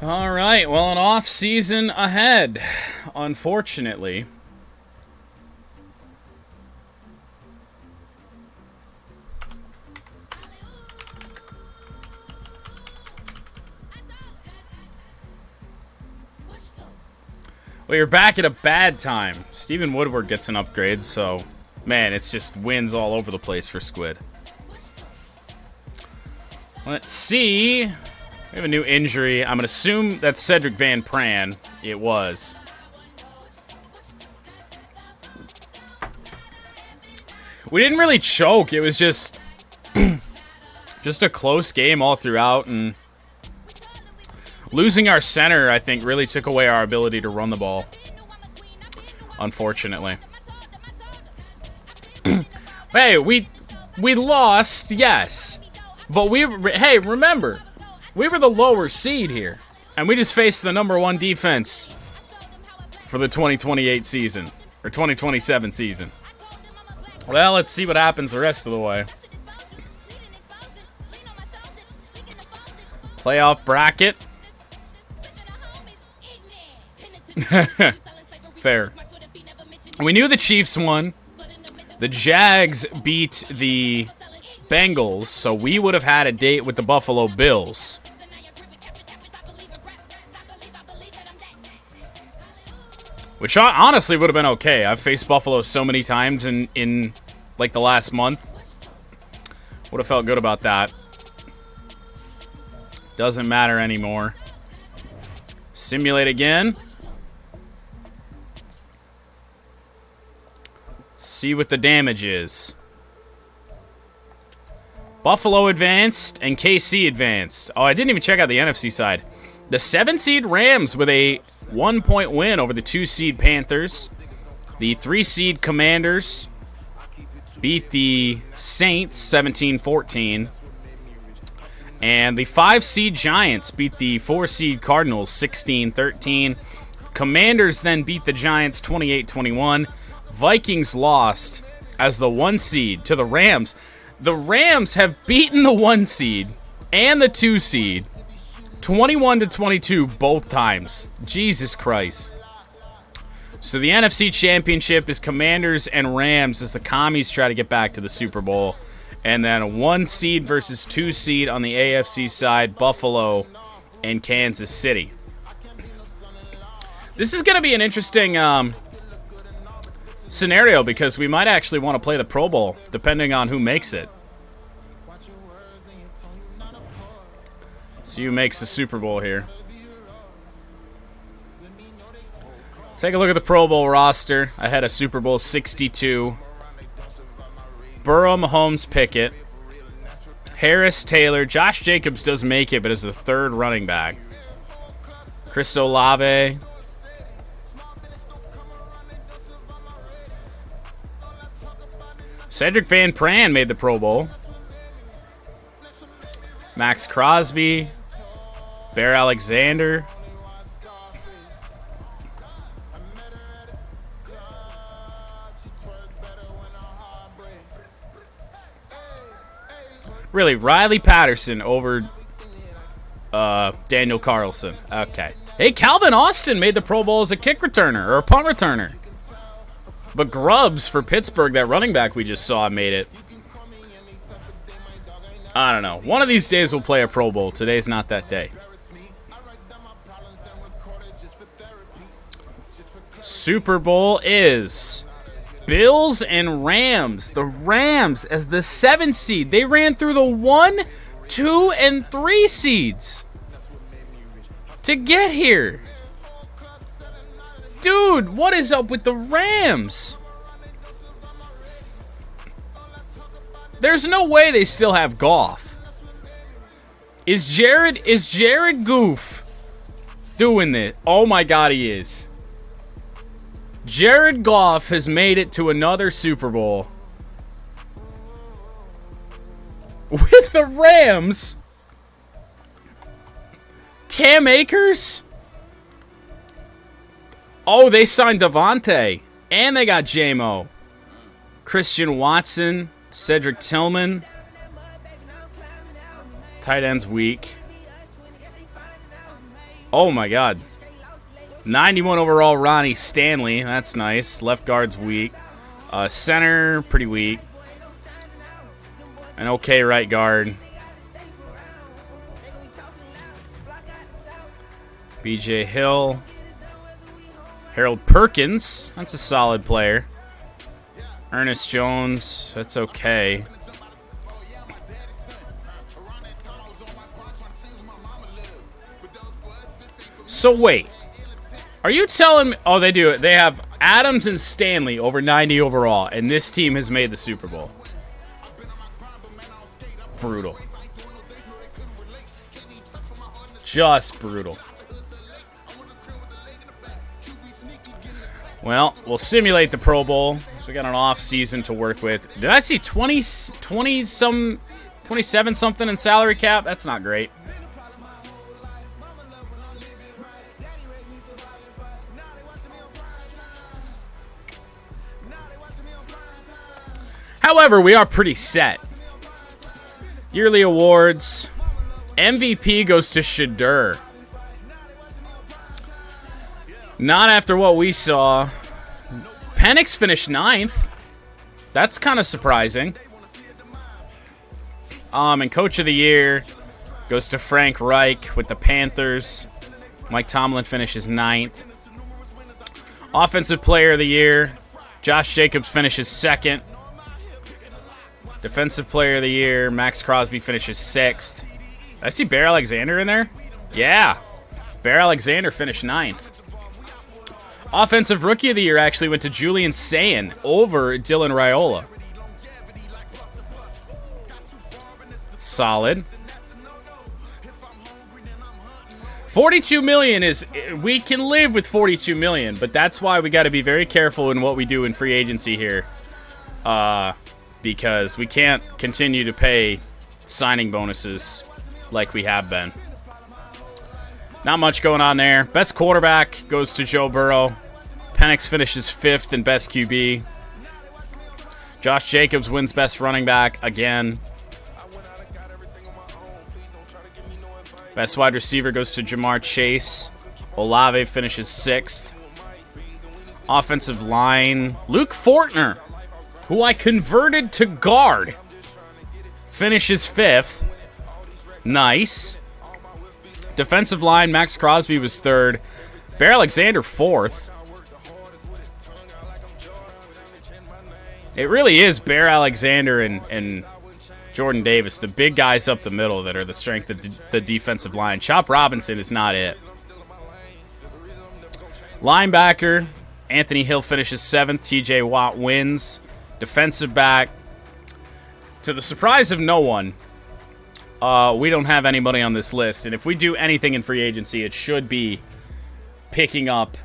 All right, well, an off season ahead, unfortunately. Well, you're back at a bad time. Steven Woodward gets an upgrade, so, man, it's just wins all over the place for Squid. Let's see. We have a new injury. I'm going to assume that's Cedric Van Pran. It was. We didn't really choke. It was just a close game all throughout, and losing our center, I think, really took away our ability to run the ball. Unfortunately. Hey, we lost, yes. But hey, remember, we were the lower seed here, and we just faced the #1 defense for the 2028 season, or 2027 season. Well, let's see what happens the rest of the way. Playoff bracket. Fair. We knew the Chiefs won. The Jags beat the Bengals, so we would have had a date with the Buffalo Bills. Which honestly would have been okay. I've faced Buffalo so many times in like the last month. Would have felt good about that. Doesn't matter anymore. Simulate again. See what the damage is. Buffalo advanced and KC advanced. Oh, I didn't even check out the NFC side. The 7-seed Rams with a 1-point win over the 2-seed Panthers. The 3-seed Commanders beat the Saints 17-14. And the 5-seed Giants beat the 4-seed Cardinals 16-13. Commanders then beat the Giants 28-21. Vikings lost as the 1 seed to the Rams. The Rams have beaten the 1 seed and the 2 seed 21-22 both times. Jesus Christ. So the NFC Championship is Commanders and Rams as the Commies try to get back to the Super Bowl. And then a 1 seed versus 2 seed on the AFC side, Buffalo and Kansas City. This is going to be an interesting scenario because we might actually want to play the Pro Bowl depending on who makes it. See who makes the Super Bowl here. Take a look at the Pro Bowl roster. I had a Super Bowl 62. Burrow, Mahomes, Pickett. Harris, Taylor. Josh Jacobs does make it, but as the 3rd running back. Chris Olave. Cedric Van Pran made the Pro Bowl. Max Crosby. Bear Alexander. Really, Riley Patterson over Daniel Carlson. Okay. Hey, Calvin Austin made the Pro Bowl as a kick returner or a punt returner. But Grubbs for Pittsburgh, that running back we just saw, made it. I don't know. One of these days we'll play a Pro Bowl. Today's not that day. Super Bowl is Bills and Rams. The Rams as the 7 seed. They ran through the 1, 2, and 3 seeds to get here. Dude, what is up with the Rams? There's no way they still have Goff. Is Jared Goof doing this? Oh my God, he is. Jared Goff has made it to another Super Bowl with the Rams. Cam Akers? Oh, they signed Devontae. And they got J-Mo. Christian Watson. Cedric Tillman. Tight end's weak. Oh my God. 91 overall, Ronnie Stanley. That's nice. Left guard's weak. Center, pretty weak. An okay right guard. BJ Hill. Harold Perkins. That's a solid player. Ernest Jones. That's okay. So wait. Are you telling me... Oh, they do it. They have Adams and Stanley over 90 overall, and this team has made the Super Bowl. Brutal. Just brutal. Well, we'll simulate the Pro Bowl. So we got an off season to work with. Did I see 27 something in salary cap? That's not great. However, we are pretty set. Yearly awards. MVP goes to Shadur. Not after what we saw. Penix finished 9th. That's kind of surprising. And Coach of the Year goes to Frank Reich with the Panthers. Mike Tomlin finishes 9th. Offensive Player of the Year. Josh Jacobs finishes 2nd. Defensive Player of the Year, Max Crosby finishes 6th. Did I see Bear Alexander in there? Yeah. Bear Alexander finished 9th. Offensive Rookie of the Year actually went to Julian Sayin over Dylan Raiola. Solid. $42 million is... We can live with $42 million, but that's why we got to be very careful in what we do in free agency here. Because we can't continue to pay signing bonuses like we have been. Not much going on there. Best quarterback goes to Joe Burrow. Penix finishes 5th in best QB. Josh Jacobs wins best running back again. Best wide receiver goes to Jamar Chase. Olave finishes 6th. Offensive line, Luke Fortner, who I converted to guard, finishes 5th. Nice. Defensive line, Max Crosby was 3rd. Bear Alexander 4th. It really is Bear Alexander and Jordan Davis, the big guys up the middle that are the strength of the defensive line. Chop Robinson is not it. Linebacker, Anthony Hill finishes 7th. TJ Watt wins. Defensive back, to the surprise of no one, we don't have anybody on this list. And if we do anything in free agency, it should be picking up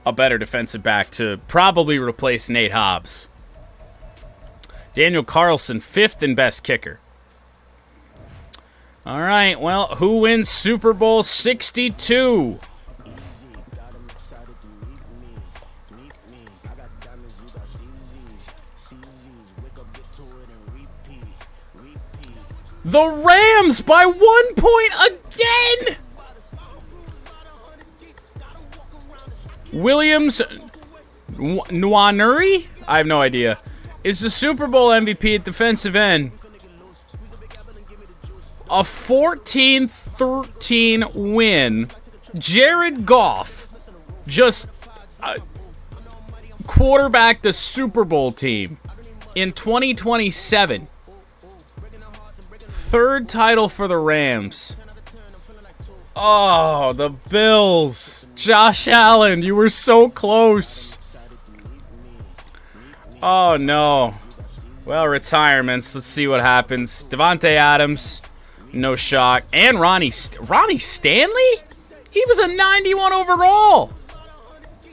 a better defensive back to probably replace Nate Hobbs. Daniel Carlson, 5th in best kicker. All right, well, who wins Super Bowl 62? The Rams by 1 point again! Williams Nwaneri? I have no idea. Is the Super Bowl MVP at defensive end. A 14-13 win. Jared Goff just quarterbacked the Super Bowl team in 2027. 3rd title for the Rams. Oh, the Bills. Josh Allen, you were so close. Oh, no. Well, retirements. Let's see what happens. Devontae Adams, no shock. And Ronnie Stanley? He was a 91 overall.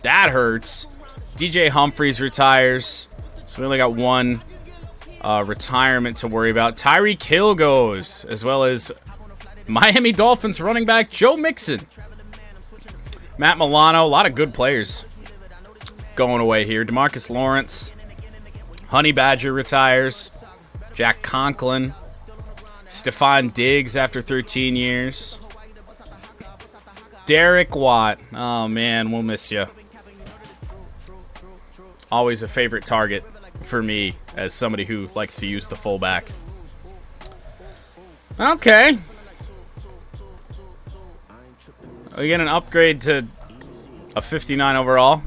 That hurts. DJ Humphries retires. So we only got one retirement to worry about. Tyreek Hill goes, as well as Miami Dolphins running back Joe Mixon. Matt Milano, a lot of good players going away here. DeMarcus Lawrence, Honey Badger retires. Jack Conklin, Stephon Diggs after 13 years. Derek Watt. Oh, man, we'll miss you. Always a favorite target for me as somebody who likes to use the fullback. Okay. We get an upgrade to a 59 overall.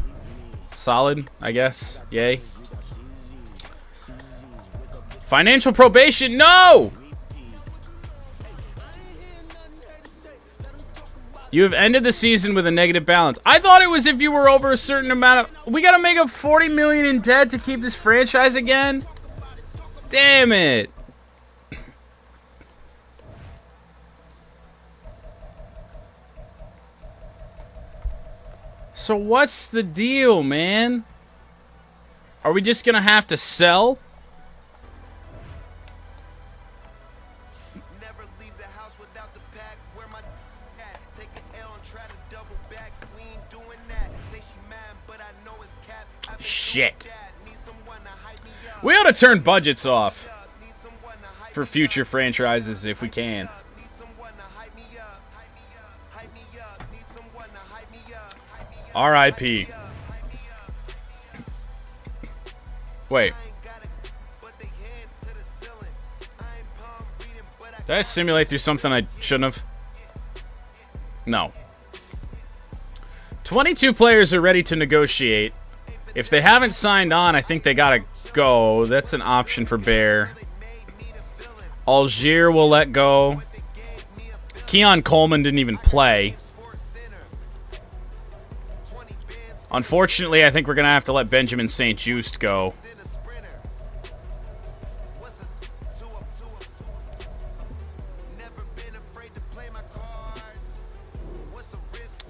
Solid, I guess. Yay. Financial probation. No! You have ended the season with a negative balance. I thought it was if you were over a certain amount of... We gotta make up $40 million in debt to keep this franchise again? Damn it. So what's the deal, man? Are we just gonna have to sell? Shit. We ought to turn budgets off for future franchises if we can. R.I.P. Wait. Did I simulate through something I shouldn't have? No. 22 players are ready to negotiate. If they haven't signed on, I think they gotta go. That's an option for Bear. Algier will let go. Keon Coleman didn't even play. Unfortunately, I think we're going to have to let Benjamin St. Just go.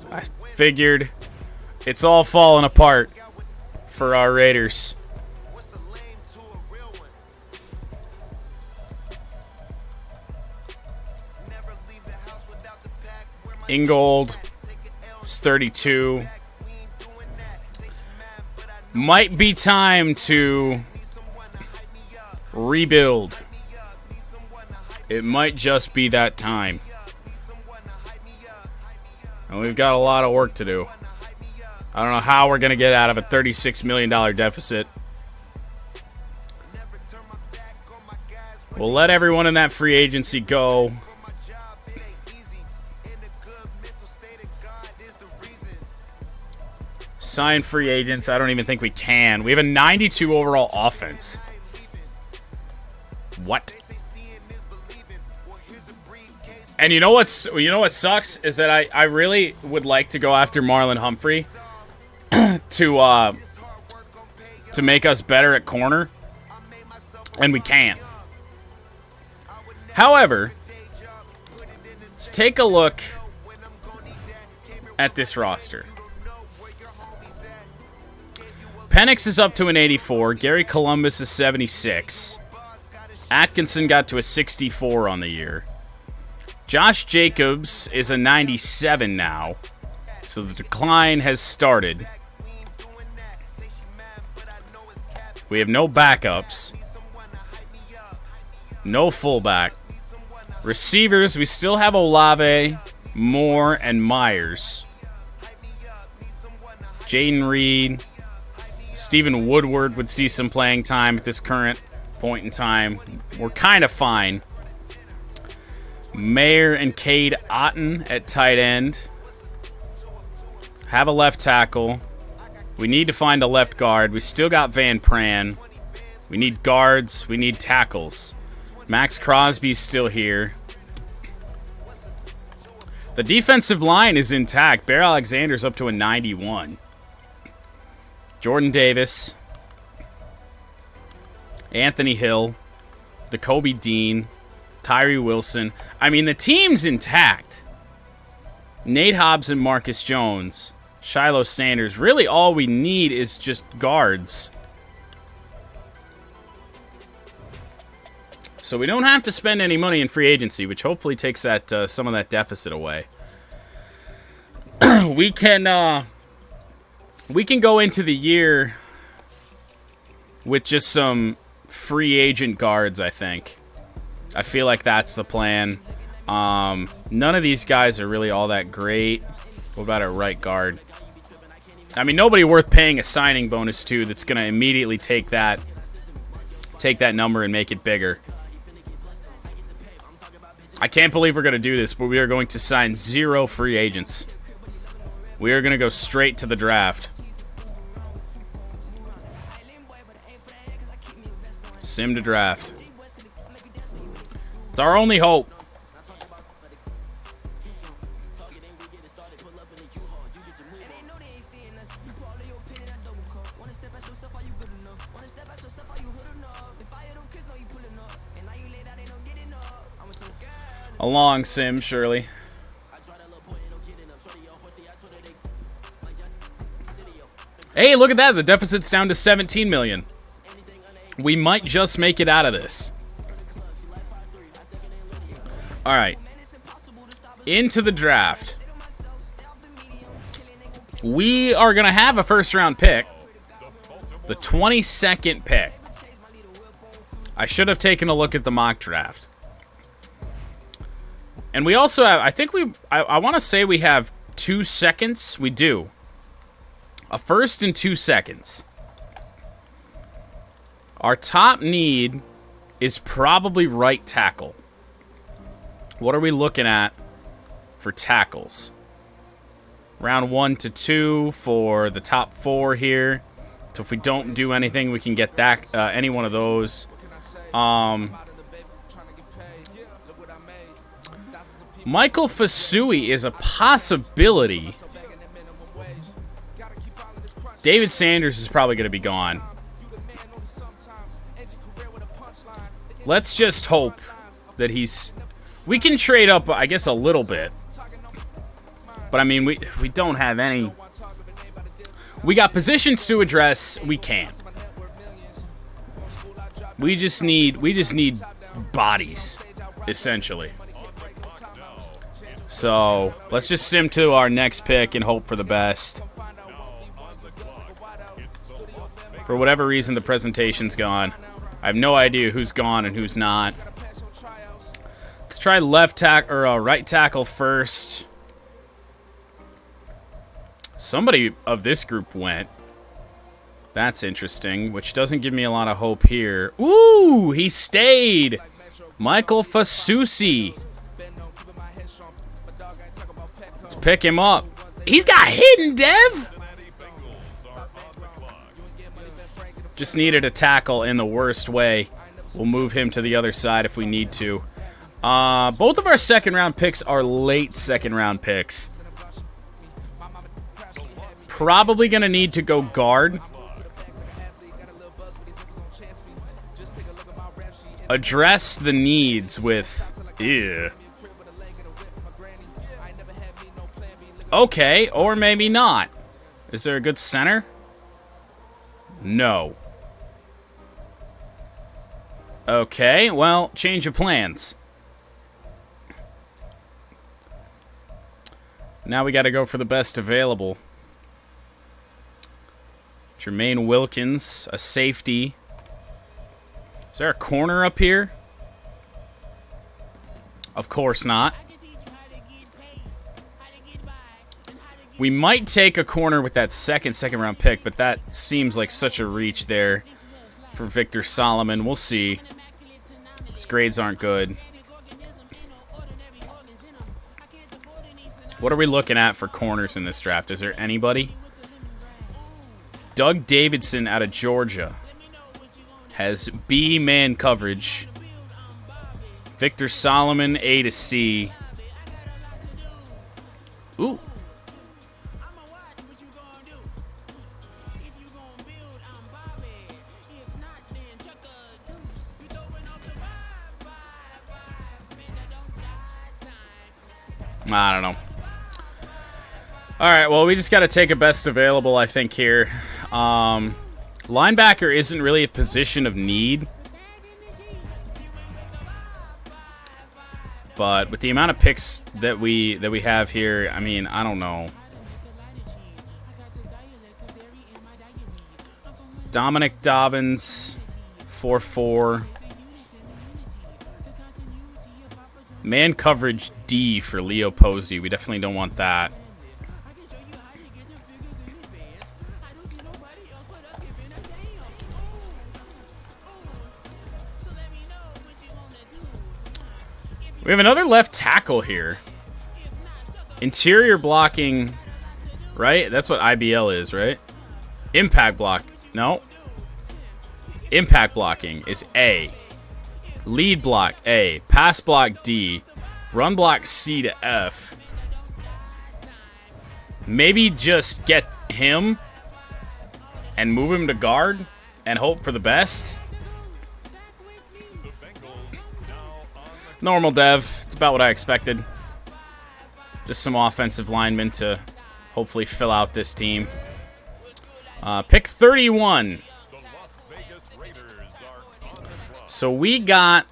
I figured it's all falling apart for our Raiders. Ingold is 32. Might be time to rebuild. It might just be that time. And we've got a lot of work to do. I don't know how we're going to get out of a $36 million deficit. We'll let everyone in that free agency go. Sign free agents. I don't even think we can. We have a 92 overall offense. What? And you know what sucks is that I really would like to go after Marlon Humphrey to make us better at corner, and we can't. However, let's take a look at this roster. Penix is up to an 84. Gary Columbus is 76. Atkinson got to a 64 on the year. Josh Jacobs is a 97 now. So the decline has started. We have no backups. No fullback. Receivers, we still have Olave, Moore, and Myers. Jaden Reed. Stephen Woodward would see some playing time at this current point in time. We're kind of fine. Mayer and Cade Otton at tight end. Have a left tackle. We need to find a left guard. We still got Van Pran. We need guards. We need tackles. Max Crosby's still here. The defensive line is intact. Bear Alexander's up to a 91. Jordan Davis, Anthony Hill, Jacoby Dean, Tyree Wilson. I mean, the team's intact. Nate Hobbs and Marcus Jones, Shiloh Sanders. Really, all we need is just guards. So we don't have to spend any money in free agency, which hopefully takes that some of that deficit away. We can go into the year with just some free agent guards, I think. I feel like that's the plan. None of these guys are really all that great. What about our right guard? I mean, nobody worth paying a signing bonus to that's going to immediately take that number and make it bigger. I can't believe we're going to do this, but we are going to sign 0 free agents. We are going to go straight to the draft. Sim to draft. It's our only hope. A long sim, surely. Hey, look at that. The deficit's down to 17 million. We might just make it out of this. All right. Into the draft. We are going to have a first-round pick. The 22nd pick. I should have taken a look at the mock draft. And we also have, I want to say we have 2 seconds. We do. A first and 2 seconds. Our top need is probably right tackle. What are we looking at for tackles? Round 1 to 2 for the top 4 here. So if we don't do anything, we can get that any one of those. Michael Fasui is a possibility. David Sanders is probably going to be gone. Let's just hope that he's... We can trade up, I guess, a little bit. But, I mean, we don't have any... We got positions to address. We can't. We just need bodies, essentially. So, let's just sim to our next pick and hope for the best. For whatever reason, the presentation's gone. I have no idea who's gone and who's not. Let's try left tackle or right tackle first. Somebody of this group went. That's interesting, which doesn't give me a lot of hope here. Ooh, he stayed. Michael Fasusi. Let's pick him up. He's got hidden, Dev. Just needed a tackle in the worst way. We'll move him to the other side if we need to. Both of our second-round picks are late second-round picks. Probably going to need to go guard. Address the needs with... Ew. Okay, or maybe not. Is there a good center? No. Okay, well, change of plans. Now we got to go for the best available. Jermaine Wilkins, a safety. Is there a corner up here? Of course not. We might take a corner with that second round pick, but that seems like such a reach there for Victor Solomon. We'll see. His grades aren't good. What are we looking at for corners in this draft? Is there anybody? Doug Davidson out of Georgia has B man coverage. Victor Solomon, A to C. Ooh. I don't know. All right, well, we just got to take a best available, I think, here. Linebacker isn't really a position of need. But with the amount of picks that we have here, I mean, I don't know. Dominic Dobbins, 4-4. Man coverage D for Leo Posey. We definitely don't want that. We have another left tackle here. Interior blocking, right? That's what IBL is, right? Impact block. No. Impact blocking is A. Lead block A. Pass block D. Run block C to F. Maybe just get him and move him to guard and hope for the best. Normal dev. It's about what I expected. Just some offensive linemen to hopefully fill out this team. Pick 31. So we got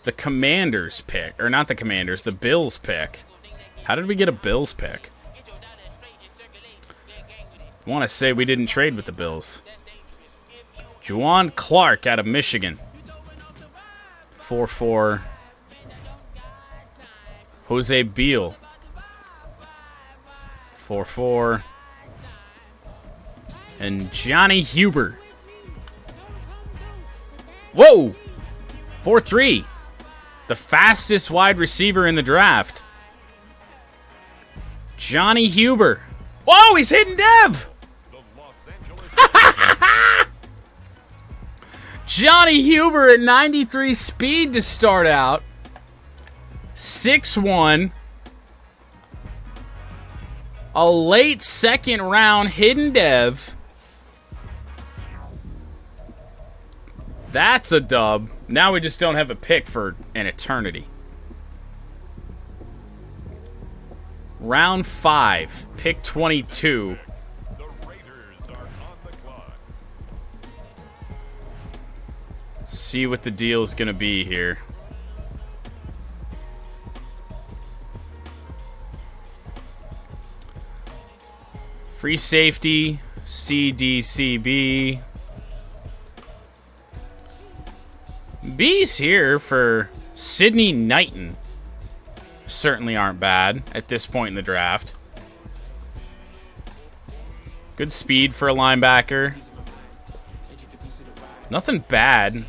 the Commanders pick. Or not the Commanders, the Bills pick. How did we get a Bills pick? I want to say we didn't trade with the Bills. Juwan Clark out of Michigan. 4-4. Jose Beal. 4-4. And Johnny Huber. Whoa! 4-3. The fastest wide receiver in the draft. Johnny Huber. Whoa, he's hitting Dev! Johnny Huber at 93 speed to start out. 6'1". A late second round hidden Dev. That's a dub. Now we just don't have a pick for an eternity. Round 5, pick 22. Let's see what the deal is going to be here. Free safety, CDCB. B's here for Sidney Knighton. Certainly aren't bad at this point in the draft. Good speed for a linebacker. Nothing bad.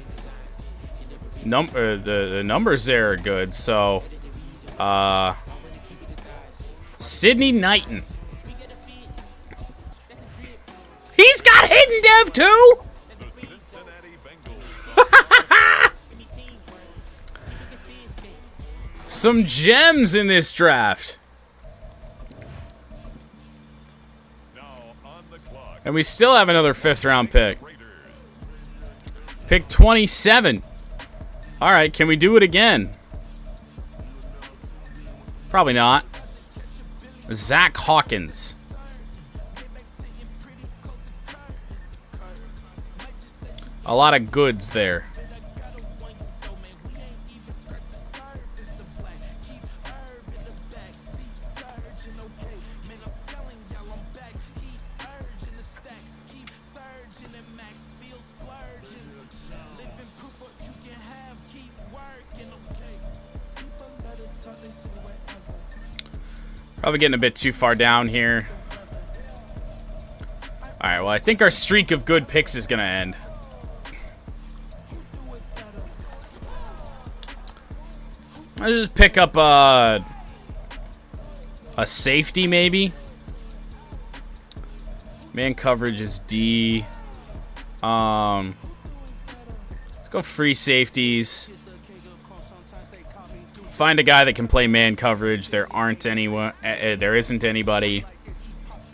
The numbers there are good, so Sidney Knighton. He's got hidden Dev too. Some gems in this draft. And we still have another 5th round pick. Pick 27. All right, can we do it again? Probably not. Zach Hawkins. A lot of goods there. Probably getting a bit too far down here. Alright, well, I think our streak of good picks is going to end. Let's just pick up a safety, maybe. Man coverage is D. Let's go free safeties. Find a guy that can play man coverage. There aren't anyone. There isn't anybody.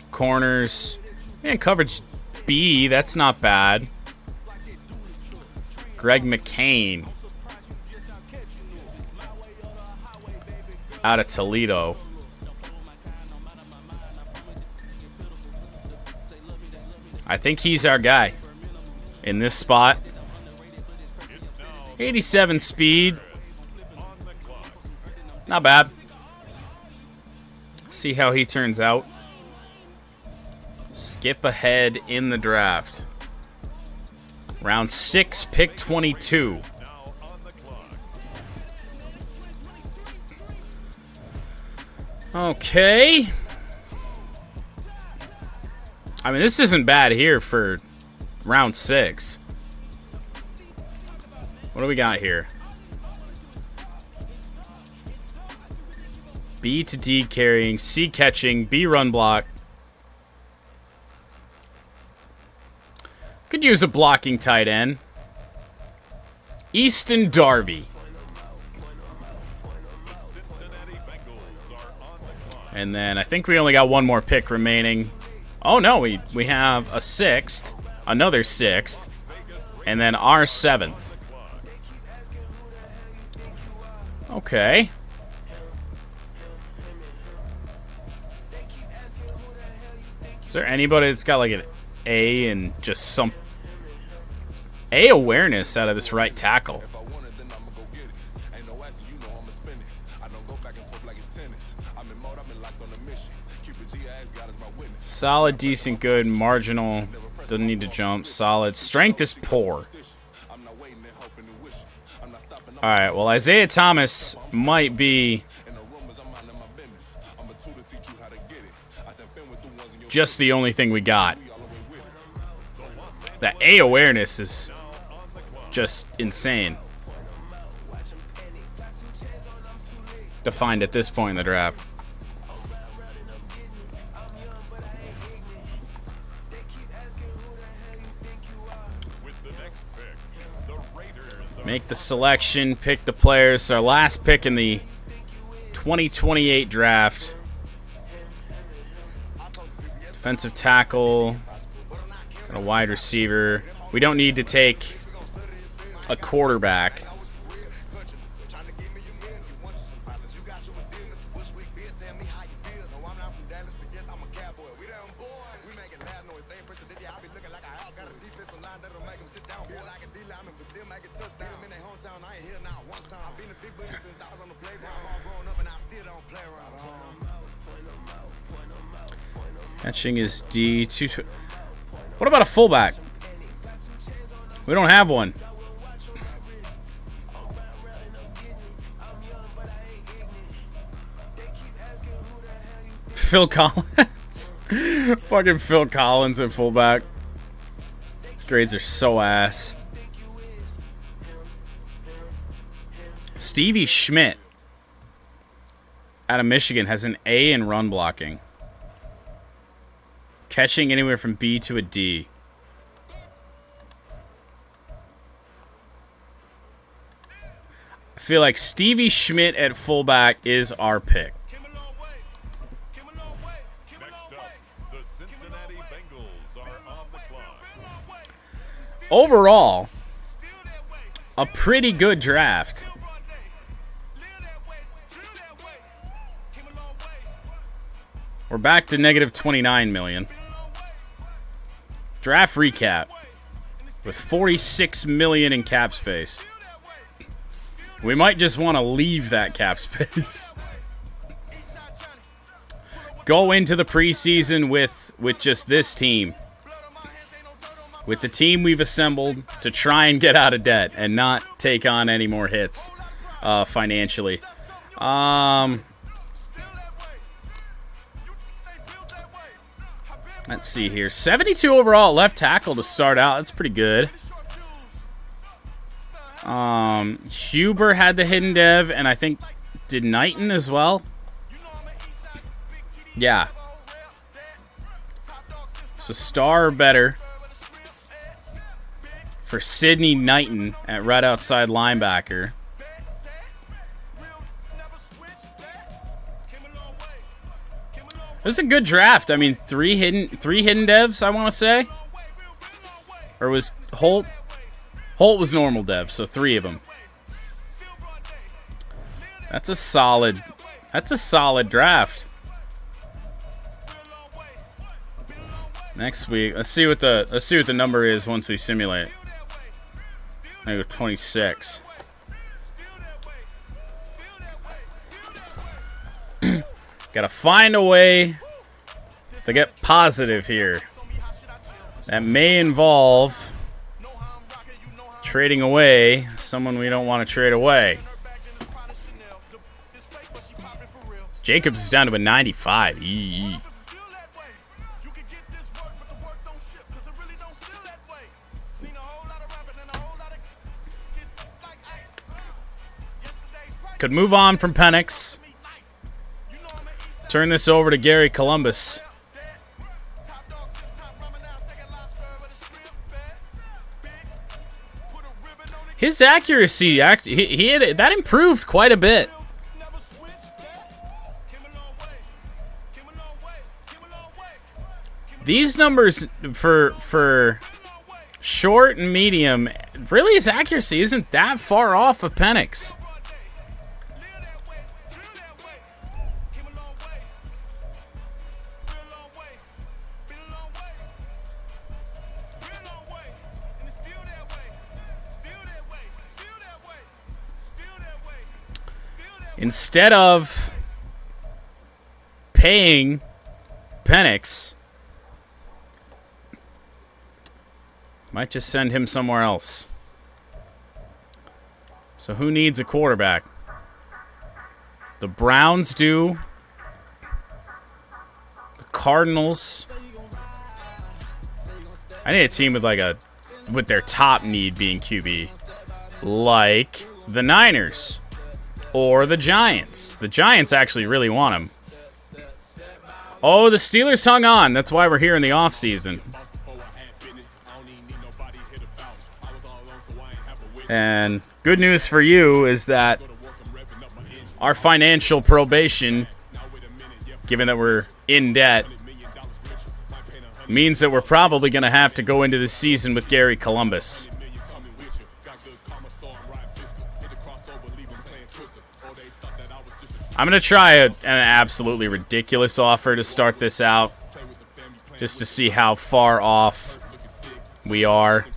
Corners. Man coverage B. That's not bad. Greg McCain. Out of Toledo. I think he's our guy in this spot. 87 speed. Not bad. See how he turns out. Skip ahead in the draft. Round 6, pick 22. Okay. I mean, this isn't bad here for round 6. What do we got here? B to D carrying, C catching, B run block. Could use a blocking tight end. Easton Darby. And then I think we only got one more pick remaining. Oh no, we have a 6th, another 6th, and then our 7th. Okay. Is there anybody that's got like an A and just some A awareness out of this right tackle? Solid, decent, good, marginal, doesn't need to jump, solid. Strength is poor. Alright, well, Isaiah Thomas might be just the only thing we got. That A awareness is just insane. Defined at this point in the draft. Make the selection, pick the players. Our last pick in the 2028 draft. Defensive tackle. And a wide receiver. We don't need to take a quarterback. Catching is D. What about a fullback? We don't have one. Phil Collins. Fucking Phil Collins at fullback. His grades are so ass. Stevie Schmidt out of Michigan has an A in run blocking. Catching anywhere from B to a D. I feel like Stevie Schmidt at fullback is our pick. Overall, a pretty good draft. We're back to negative 29 million. Draft recap with 46 million in cap space. We might just want to leave that cap space. Go into the preseason with just this team. With the team we've assembled to try and get out of debt and not take on any more hits financially. Let's see here. 72 overall left tackle to start out. That's pretty good. Huber had the hidden dev, and I think did Knighton as well. Yeah. So star or better for Sidney Knighton at right outside linebacker. This is a good draft. I mean, three hidden devs, I want to say. Or was Holt? Holt was normal dev, so 3 of them. That's a solid draft. Next week, let's see what the number is once we simulate. I go 26. Gotta find a way to get positive here. That may involve trading away someone we don't want to trade away. Jacobs is down to a 95. Eee. Could move on from Penix. Turn this over to Gary Columbus. His accuracy, that improved quite a bit. These numbers for short and medium, really his accuracy isn't that far off of Penix. Instead of paying Penix, might just send him somewhere else. So who needs a quarterback? The Browns do. The Cardinals. I need a team with their top need being QB. Like the Niners. Or the Giants. The Giants actually really want him. Oh, the Steelers hung on. That's why we're here in the offseason. And good news for you is that our financial probation, given that we're in debt, means that we're probably going to have to go into the season with Gary Columbus. I'm going to try an absolutely ridiculous offer to start this out, just to see how far off we are.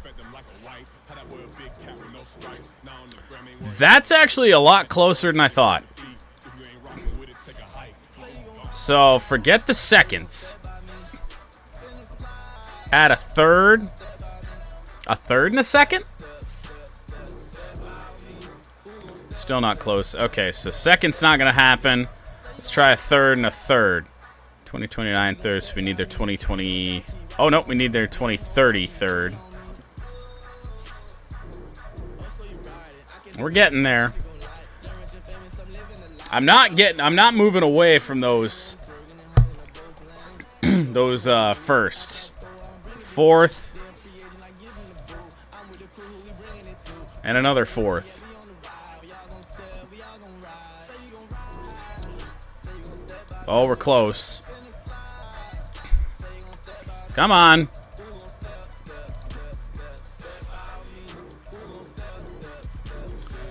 That's actually a lot closer than I thought. So, forget the seconds. Add a third. A third and a second? Still not close. Okay, so second's not going to happen. Let's try a third and a third. 2029 third, so we need their 2020... Oh, no, we need their 2030 third. We're getting there. I'm not moving away from those those firsts. Fourth. And another fourth. Oh, we're close. Come on.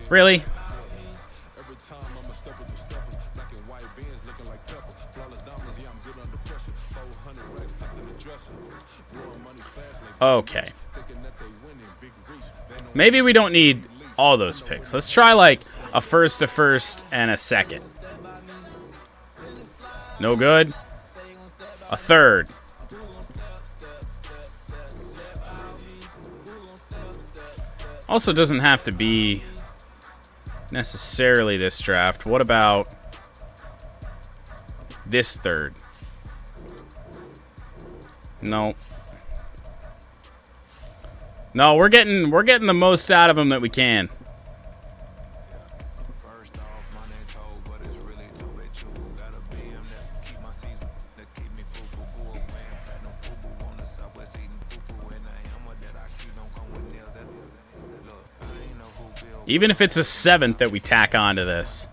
Really? Okay. Maybe we don't need all those picks. Let's try like a first, and a second. No good. A third. Also doesn't have to be necessarily this draft. What about this third? No. No, we're getting the most out of them that we can. Even if it's a seventh that we tack onto this.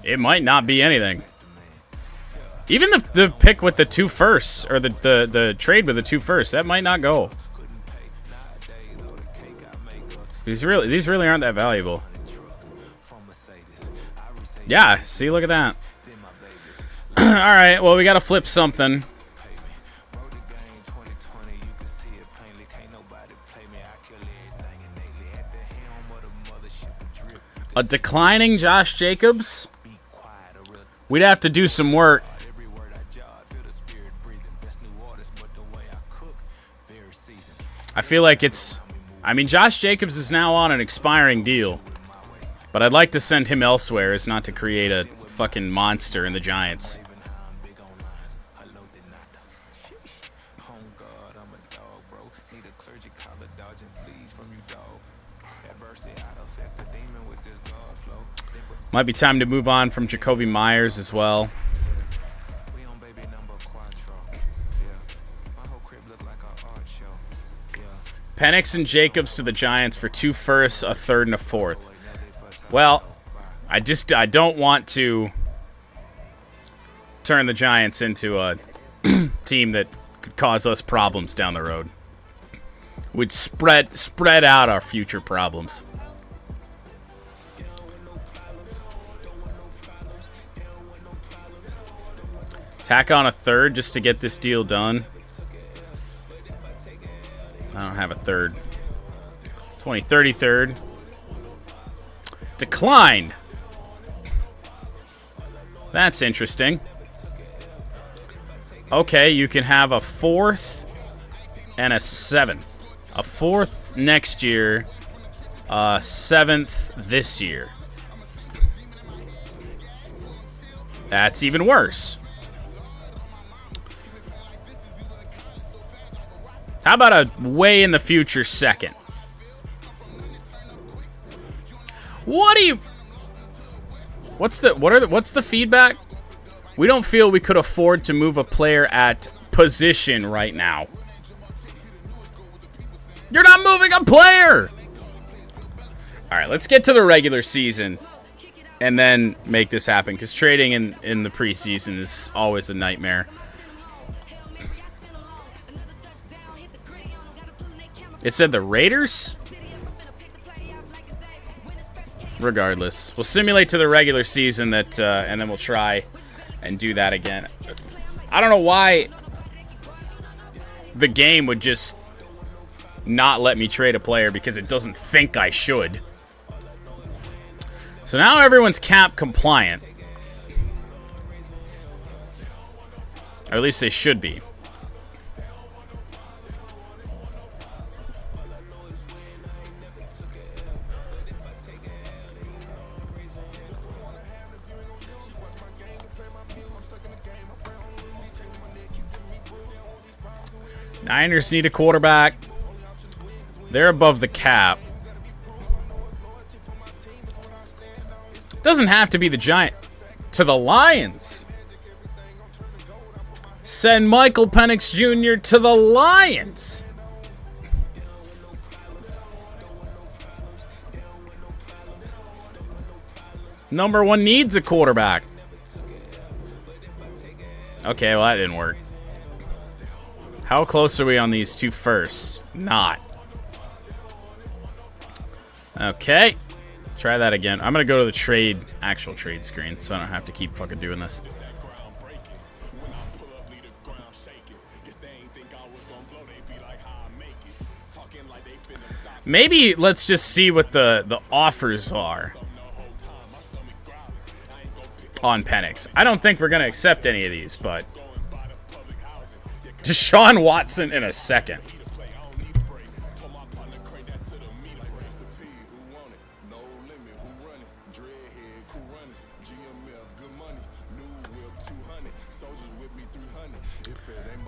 It might not be anything. Even the pick with the 2 firsts, or the trade with the 2 firsts, that might not go. These really aren't that valuable. Yeah, see, look at that. Alright, well, we gotta flip something. A declining Josh Jacobs? We'd have to do some work. I feel like it's... I mean, Josh Jacobs is now on an expiring deal. But I'd like to send him elsewhere as not to create a fucking monster in the Giants. Might be time to move on from Jacoby Myers as well. Penix and Jacobs to the Giants for 2 firsts, a third, and a fourth. Well, I don't want to turn the Giants into a team that could cause us problems down the road. Would spread out our future problems. Tack on a third just to get this deal done. I don't have a third. 20, 33rd. Declined. That's interesting. Okay, you can have a 4th and a 7th. A 4th next year, a 7th this year. That's even worse. How about a way in the future second? What's the feedback? We don't feel we could afford to move a player at position right now. You're not moving a player! All right, let's get to the regular season and then make this happen, because trading in the preseason is always a nightmare. It said the Raiders? Regardless. We'll simulate to the regular season and then we'll try and do that again. I don't know why the game would just not let me trade a player, because it doesn't think I should. So now everyone's cap compliant. Or at least they should be. Niners need a quarterback. They're above the cap. Doesn't have to be the Giant. To the Lions. Send Michael Penix Jr. to the Lions. Number 1 needs a quarterback. Okay, well that didn't work. How close are we on these 2 firsts? Not. Okay. Try that again. I'm going to go to the actual trade screen, so I don't have to keep fucking doing this. Maybe let's just see what the offers are on Penix. I don't think we're going to accept any of these, but Deshaun Watson in a second.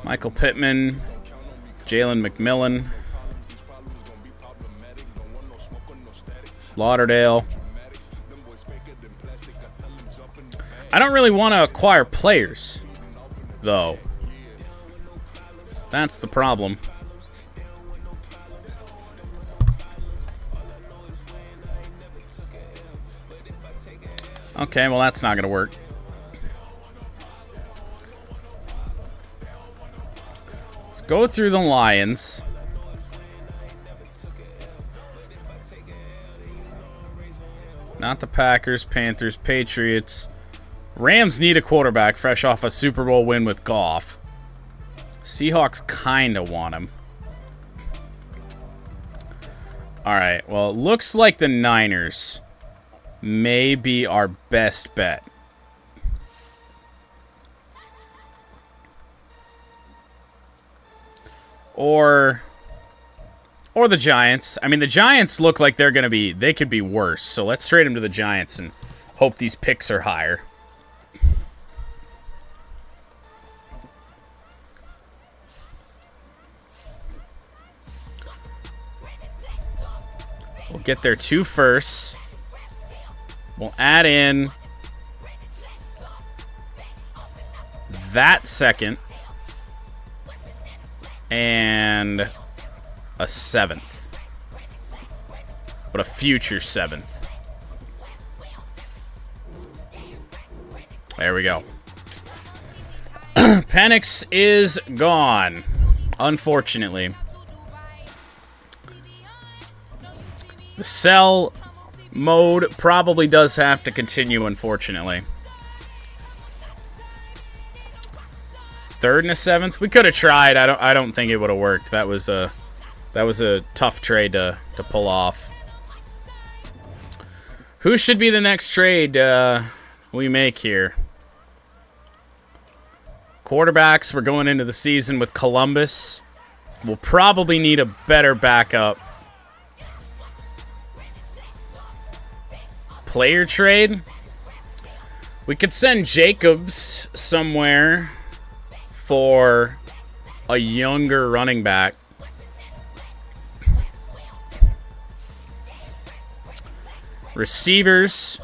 Michael Pittman, Jalen McMillan, Lauderdale. I don't really want to acquire players, though. That's the problem. Okay, well, that's not going to work. Let's go through the Lions. Not the Packers, Panthers, Patriots. Rams need a quarterback fresh off a Super Bowl win with Goff. Seahawks kind of want him. All right, well, it looks like the Niners may be our best bet. Or the Giants. I mean, the Giants look like they could be worse. So let's trade them to the Giants and hope these picks are higher. We'll get their 2 firsts. We'll add in that second and a 7th. But a future 7th. There we go. Penix is gone, unfortunately. The sell mode probably does have to continue, unfortunately. 3rd and a 7th. We could have tried. I don't think it would have worked. That was a tough trade to pull off. Who should be the next trade we make here? Quarterbacks, we're going into the season with Columbus. We'll probably need a better backup. Player trade? We could send Jacobs somewhere for a younger running back. Receivers.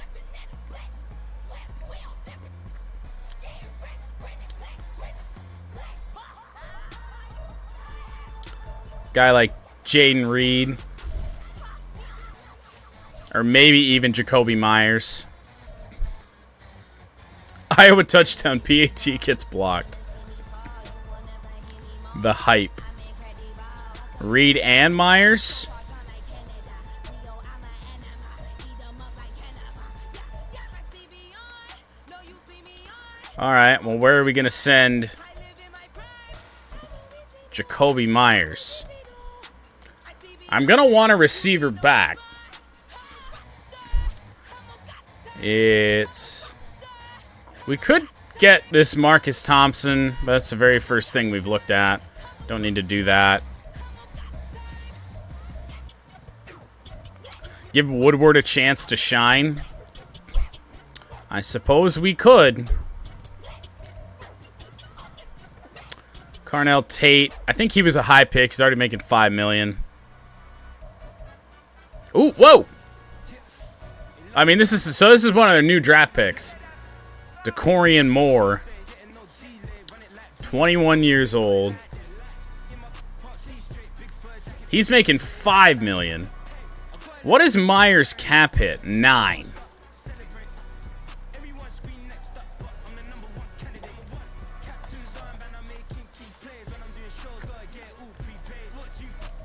Guy like Jaden Reed. Or maybe even Jacoby Myers. Iowa touchdown. PAT gets blocked. The hype. Reed and Myers. Alright, well, where are we going to send Jacoby Myers? I'm going to want a receiver back. We could get this Marcus Thompson, but that's the very first thing we've looked at. Don't need to do that. Give Woodward a chance to shine. I suppose we could. Carnell Tate. I think he was a high pick. He's already making $5 million. Ooh, whoa! I mean, this is one of their new draft picks. DeCorian Moore. 21 years old. He's making $5 million. What is Myers' cap hit? 9.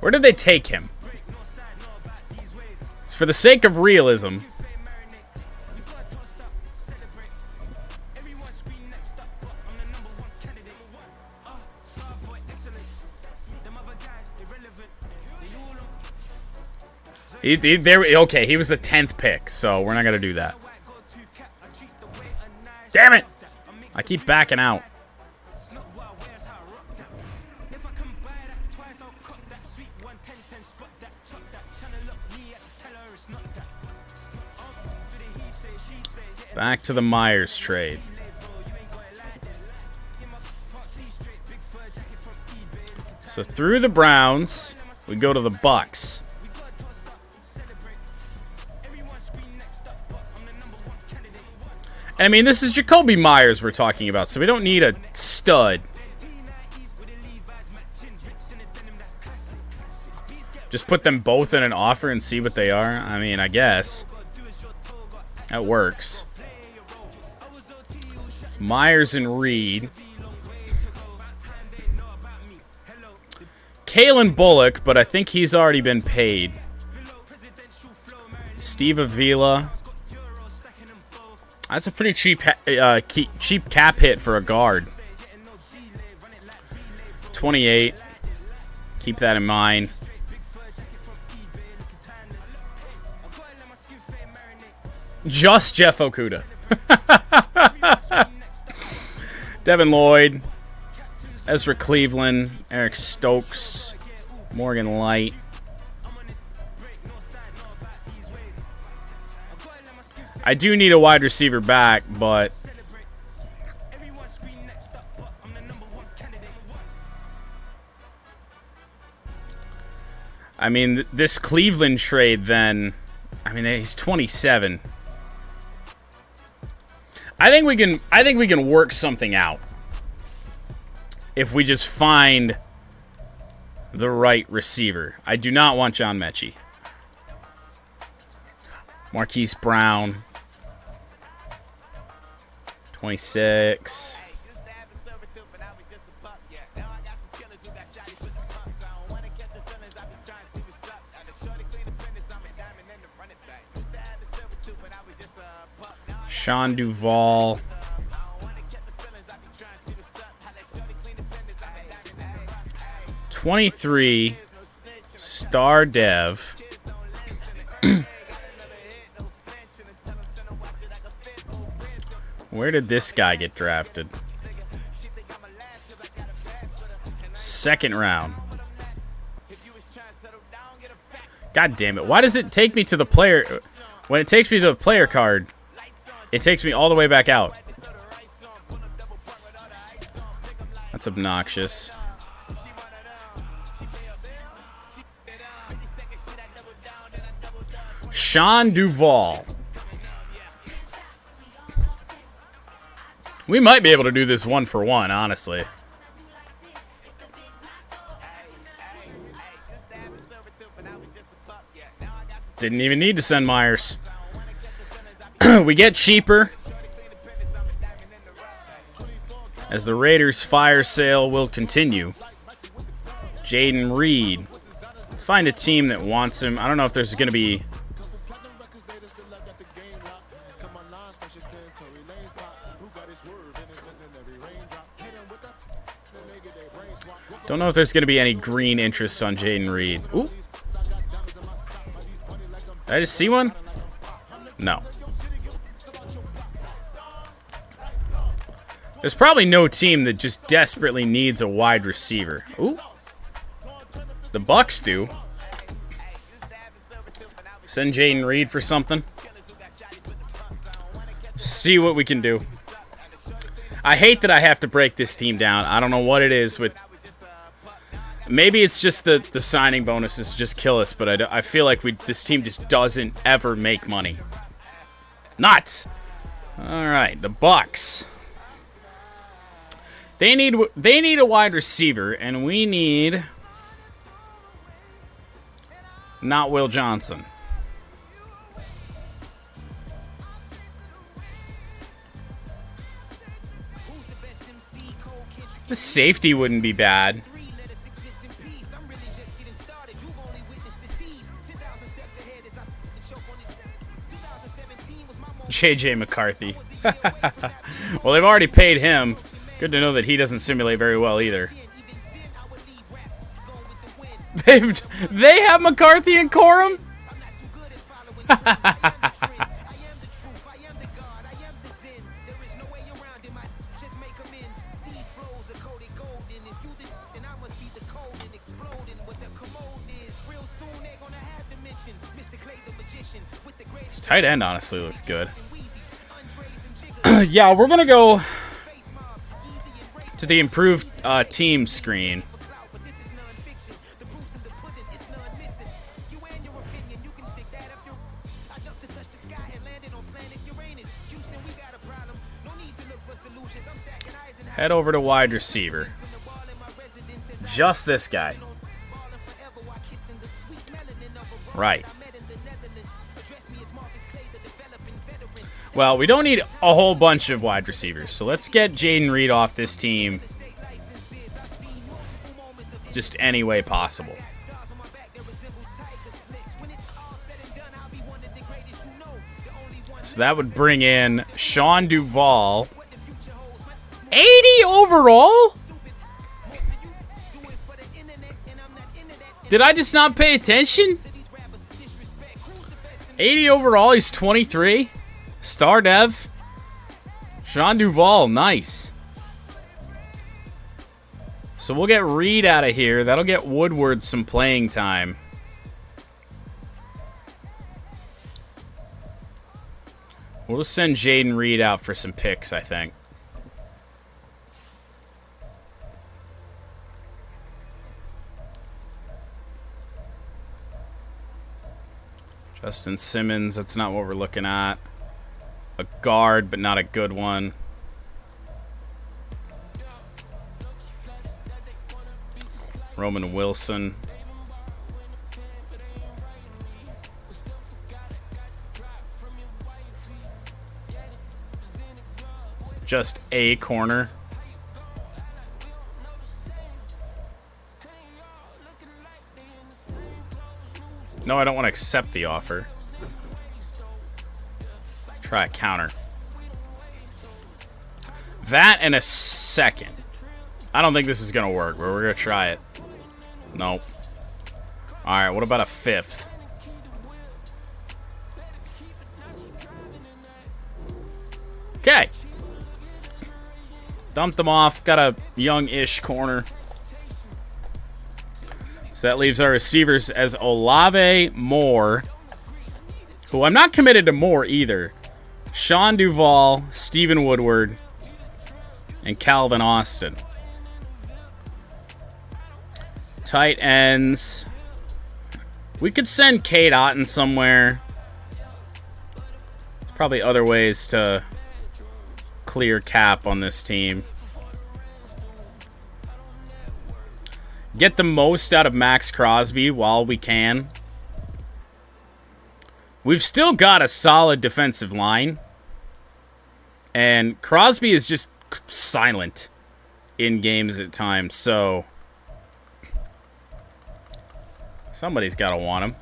Where did they take him? It's for the sake of realism. Okay, he was the 10th pick, so we're not going to do that. Damn it! I keep backing out. Back to the Myers trade. So through the Browns, we go to the Bucks. And I mean, this is Jacoby Myers we're talking about, so we don't need a stud. Just put them both in an offer and see what they are. I mean, I guess. That works. Myers and Reed. Kalen Bullock, but I think he's already been paid. Steve Avila. That's a pretty cheap cap hit for a guard. 28. Keep that in mind. Just Jeff Okuda. Devin Lloyd. Ezra Cleveland. Eric Stokes. Morgan Light. I do need a wide receiver back, but I mean, this Cleveland trade then... I mean, he's 27. I think we can work something out if we just find the right receiver. I do not want John Mechie. Marquise Brown, 26. Sean Duvall. '23 star dev. Where did this guy get drafted? Second round. God damn it. Why does it take me to the player? When it takes me to the player card, it takes me all the way back out. That's obnoxious. Sean Duvall. We might be able to do this 1-for-1, honestly. Didn't even need to send Myers. We get cheaper as the Raiders' fire sale will continue. Jaden Reed. Let's find a team that wants him. I don't know if there's going to be... Don't know if there's going to be any green interest on Jaden Reed. Ooh. Did I just see one? No. There's probably no team that just desperately needs a wide receiver. Ooh. The Bucks do. Send Jaden Reed for something. See what we can do. I hate that I have to break this team down. I don't know what it is with... Maybe it's just the signing bonuses just kill us, but I feel like this team just doesn't ever make money. Nuts! Alright, the Bucks. They need a wide receiver, and we need... Not Will Johnson. The safety wouldn't be bad. JJ McCarthy. Well, they've already paid him. Good to know that he doesn't simulate very well either. They have McCarthy and Corum? This tight end honestly looks good. Yeah, we're going to go to the improved team screen. Head over to wide receiver. Just this guy. Right. Well, we don't need a whole bunch of wide receivers, so let's get Jaden Reed off this team just any way possible. So that would bring in Sean Duvall. 80 overall? Did I just not pay attention? 80 overall, he's 23. Star Dev. Sean Duvall, nice. So we'll get Reed out of here. That'll get Woodward some playing time. We'll just send Jaden Reed out for some picks, I think. Justin Simmons, that's not what we're looking at. A guard, but not a good one. Roman Wilson. Just a corner. No, I don't want to accept the offer. Try a counter. That and a second. I don't think this is going to work, but we're going to try it. Nope. Alright, what about a fifth? Okay. Dumped them off. Got a young-ish corner. So that leaves our receivers as Olave, Moore, who I'm not committed to Moore either. Sean Duvall, Stephen Woodward, and Calvin Austin. Tight ends. We could send Cade Otton somewhere. There's probably other ways to clear cap on this team. Get the most out of Max Crosby while we can. We've still got a solid defensive line. And Crosby is just silent in games at times, so somebody's got to want him.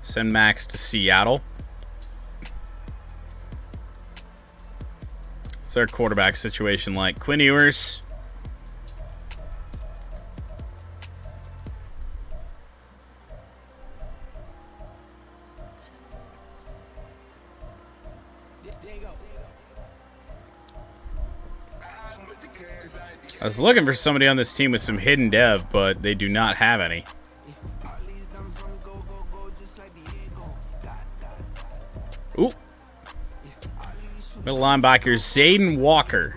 Send Max to Seattle. What's our quarterback situation like? Quinn Ewers. I was looking for somebody on this team with some hidden dev, but they do not have any. Ooh. Middle linebacker, Zayden Walker.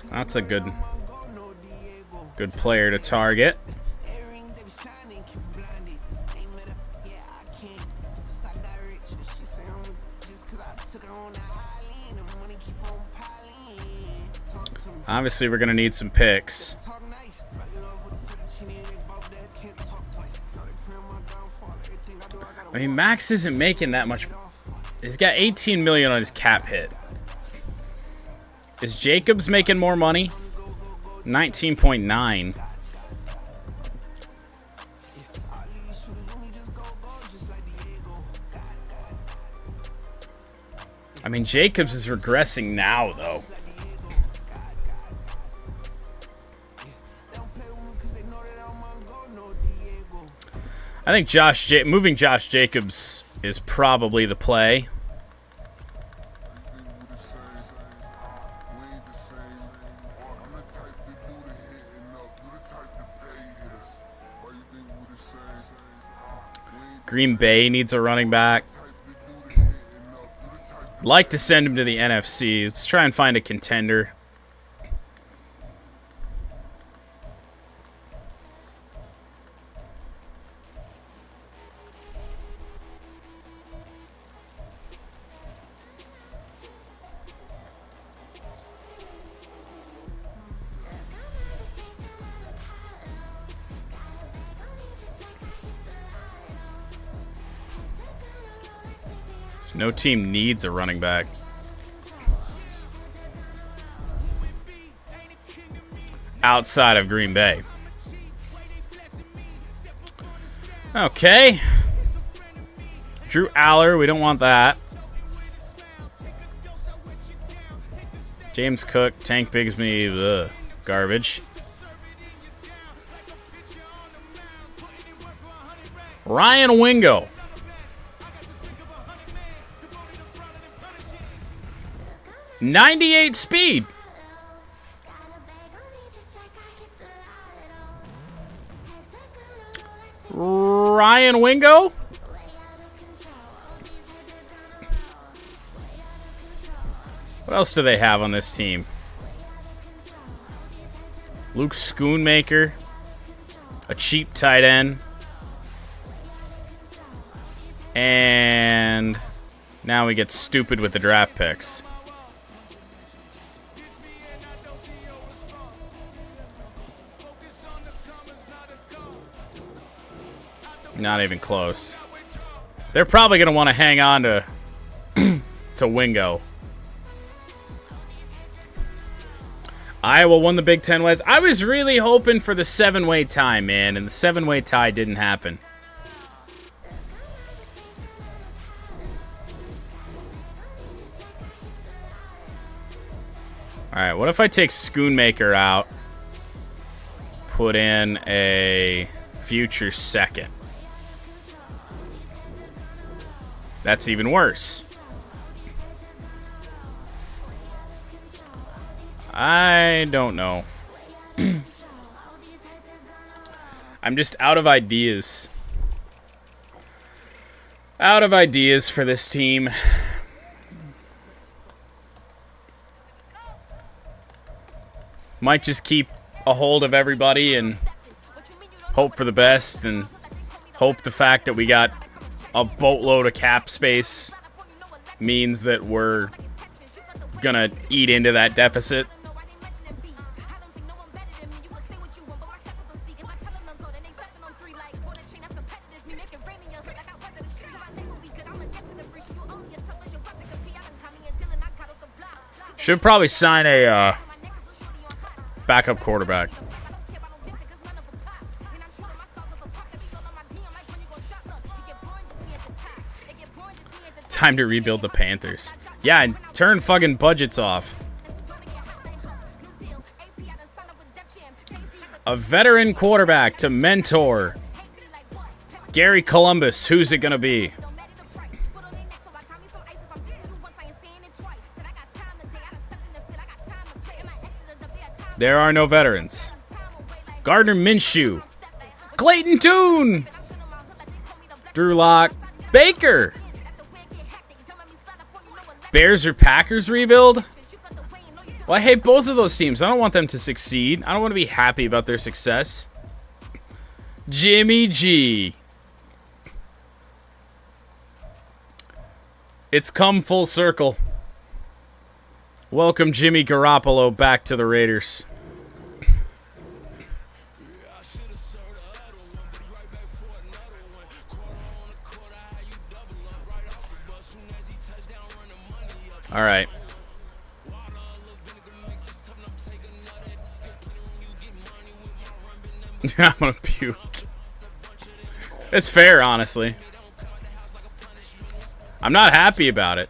That's a good player to target. Obviously, we're going to need some picks. I mean, Max isn't making that much. He's got $18 million on his cap hit. Is Jacobs making more money? 19.9. I mean, Jacobs is regressing now, though. I think moving Josh Jacobs is probably the play. Green Bay needs a running back. I'd like to send him to the NFC. Let's try and find a contender. No team needs a running back. Outside of Green Bay. Okay. Drew Aller, we don't want that. James Cook, Tank Bigsby, garbage. Ryan Wingo. .98 speed. Ryan Wingo? What else do they have on this team? Luke Schoonmaker. A cheap tight end. And now we get stupid with the draft picks. Not even close. They're probably going to want to hang on to to Wingo. Iowa won the Big Ten West. I was really hoping for the 7-way tie, man, and the 7-way tie didn't happen. Alright, what if I take Schoonmaker out, put in a future second? That's even worse. I don't know. I'm just out of ideas. Out of ideas for this team. Might just keep a hold of everybody and hope for the best and hope the fact that we got a boatload of cap space means that we're gonna eat into that deficit. Should probably sign a backup quarterback. Time to rebuild the Panthers. Yeah, and turn fucking budgets off. A veteran quarterback to mentor Gary Columbus. Who's it gonna be? There are no veterans. Gardner Minshew. Clayton Tune. Drew Lock. Baker. Bears or Packers rebuild? Well, I hate both of those teams. I don't want them to succeed. I don't want to be happy about their success. Jimmy G. It's come full circle. Welcome Jimmy Garoppolo back to the Raiders. All right. I'm gonna puke. It's fair, honestly. I'm not happy about it.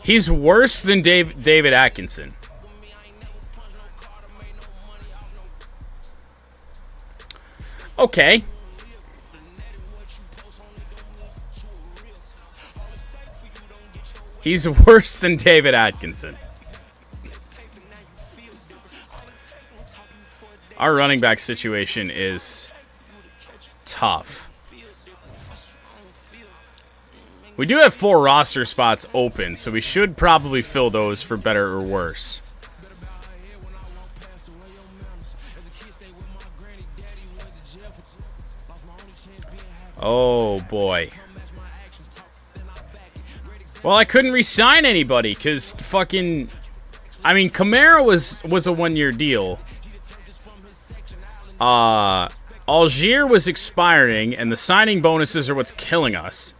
He's worse than David Atkinson. Okay. He's worse than David Atkinson. Our running back situation is tough. We do have 4 roster spots open, so we should probably fill those for better or worse. Oh, boy. Well, I couldn't re-sign anybody because fucking... I mean, Kamara was a one-year deal. Algier was expiring, and the signing bonuses are what's killing us.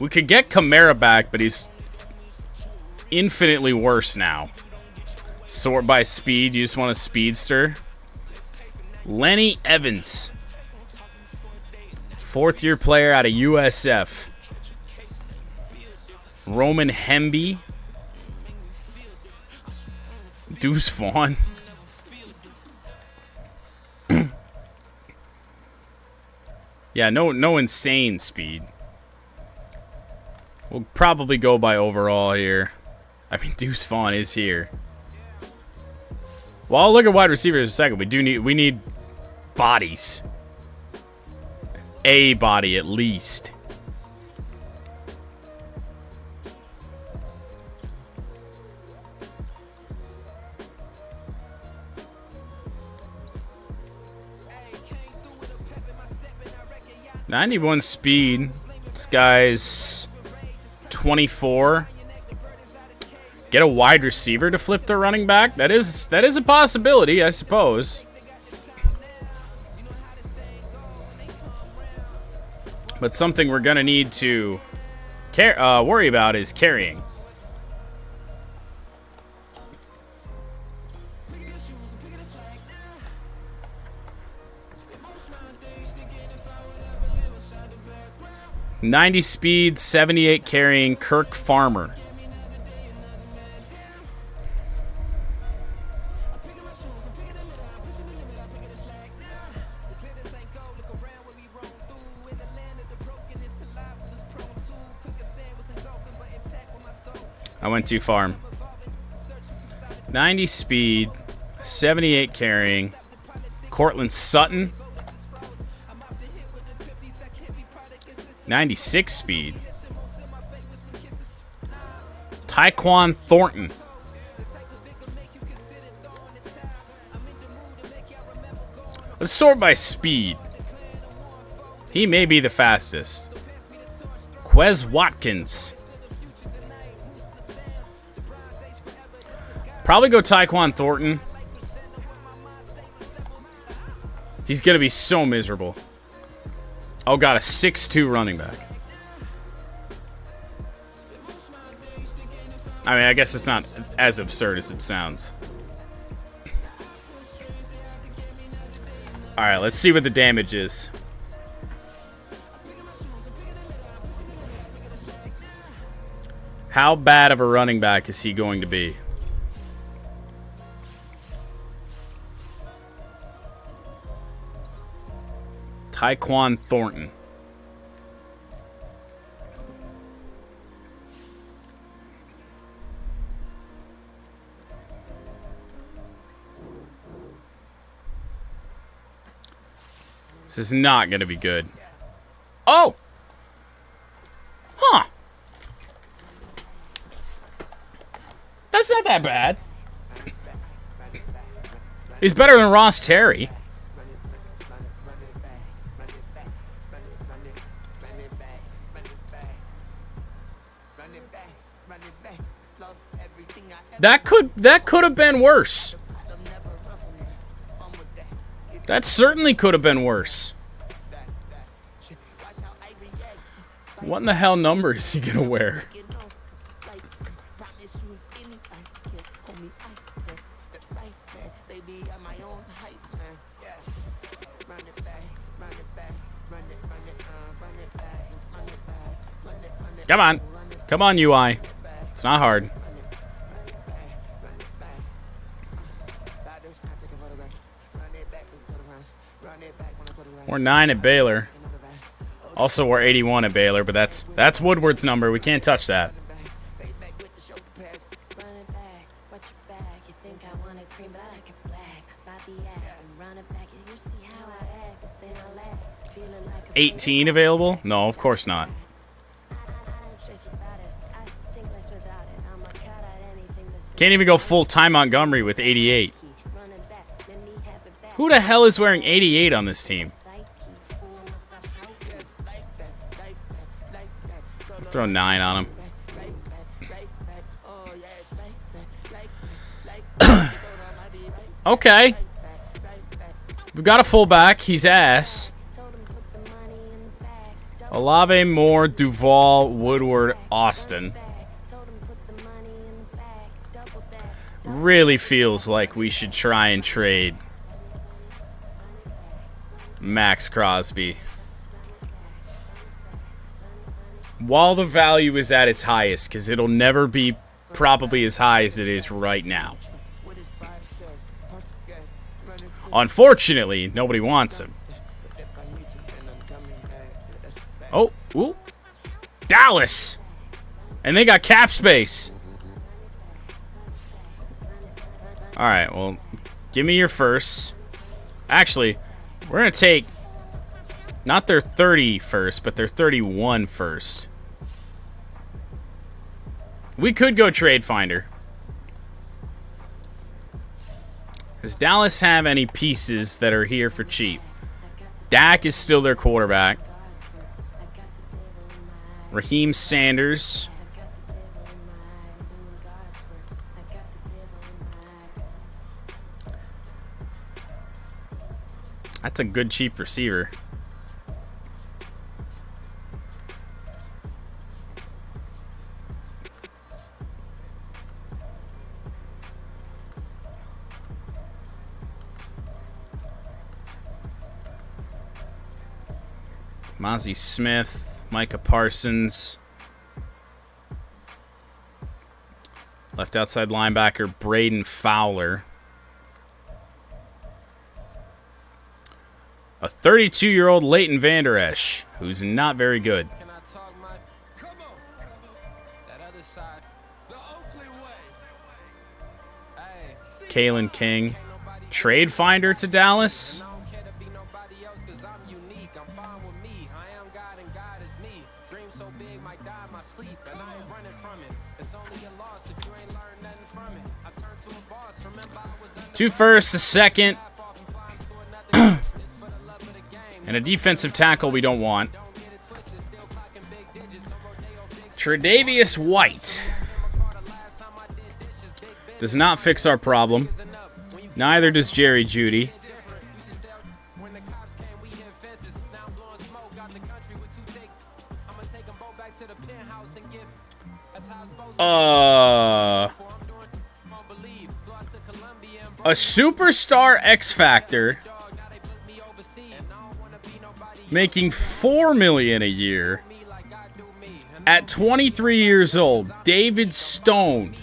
We could get Kamara back, but he's infinitely worse now. Sort by speed. You just want a speedster. Lenny Evans. 4th-year player out of USF. Roman Hemby. Deuce Vaughn. Yeah, no insane speed. We'll probably go by overall here. I mean, Deuce Vaughn is here. Well, I'll look at wide receivers in a second. We need bodies. A body at least. .91 speed. This guy's 24. Get a wide receiver to flip the running back. That is a possibility, I suppose. But something we're gonna need to worry about is carrying. .90 speed, 78 carrying, Kirk Farmer. I went too far. 90 speed, 78 carrying, Cortland Sutton. 96 speed. Tyquan Thornton. Let's sort by speed. He may be the fastest. Quez Watkins. Probably go Tyquan Thornton. He's going to be so miserable. Oh, got a 6'2" running back. I mean, I guess it's not as absurd as it sounds. All right, let's see what the damage is. How bad of a running back is he going to be? Tyquan Thornton. This is not going to be good. Oh! Huh. That's not that bad. He's better than Ross Terry. That could have been worse. That certainly could have been worse. What in the hell number is he gonna wear? Come on. Come on, UI. It's not hard. We're 9 at Baylor. Also, we're 81 at Baylor, but that's Woodward's number. We can't touch that. $18 available? No, of course not. Can't even go full Ty Montgomery with 88. Who the hell is wearing 88 on this team? Throw 9 on him. Okay. We've got a fullback. He's ass. Olave, Moore, Duval, Woodward, Austin. Really feels like we should try and trade Max Crosby while the value is at its highest, because it'll never be probably as high as it is right now. Unfortunately, nobody wants him. Oh, ooh. Dallas. And they got cap space. All right, well, give me your firsts. Actually, we're going to take not their 30 first, but their 31 first. We could go trade finder. Does Dallas have any pieces that are here for cheap? Dak is still their quarterback. Raheem Sanders. That's a good cheap receiver. Mozzie Smith, Micah Parsons. Left outside linebacker, Braden Fowler. A 32-year-old Leighton Vander Esch, who's not very good. Kalen King. Trade finder to Dallas. Two firsts, a second, and a defensive tackle we don't want. Tre'Davious White does not fix our problem. Neither does Jerry Jeudy. A superstar X Factor making $4 million a year at 23 years old. David Stone.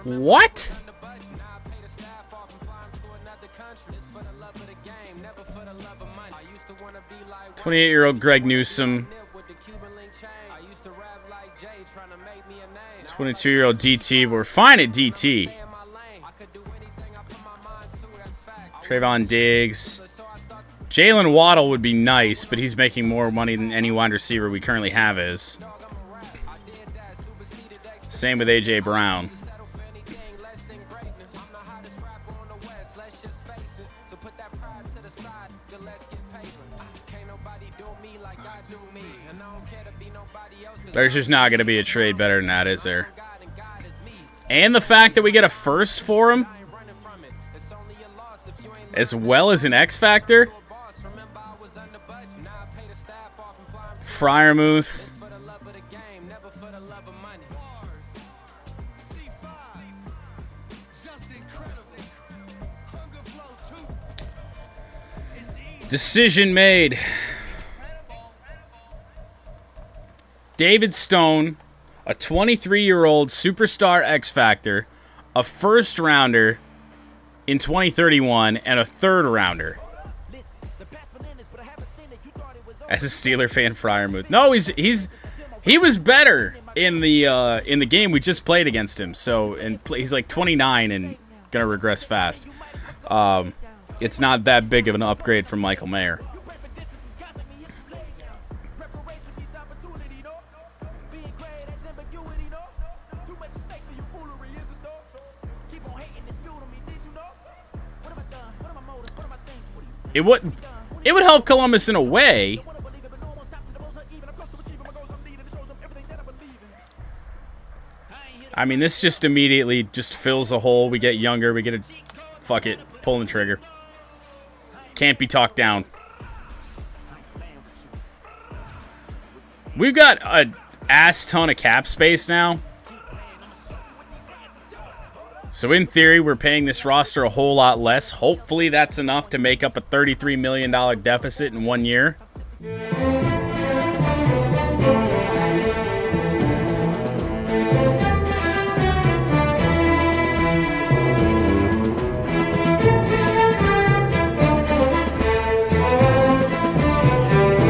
What? 28-year-old Greg Newsome. 22-year-old DT. We're fine at DT. Trayvon Diggs. Jalen Waddle would be nice, but he's making more money than any wide receiver we currently have is. Same with A.J. Brown. There's just not going to be a trade better than that, is there? And the fact that we get a first for him, as well as an X Factor. Freiermuth. Decision made. David Stone, a 23-year-old superstar X Factor, a first rounder in 2031, and a third rounder. As a Steeler fan, Freiermuth. No, he was better in the game we just played against him. So he's like 29 and gonna regress fast. It's not that big of an upgrade from Michael Mayer. It would help Columbus in a way. I mean, this just immediately just fills a hole. We get younger. We get a... Fuck it. Pulling the trigger. Can't be talked down. We've got a ass ton of cap space now. So in theory, we're paying this roster a whole lot less. Hopefully that's enough to make up a $33 million deficit in 1 year.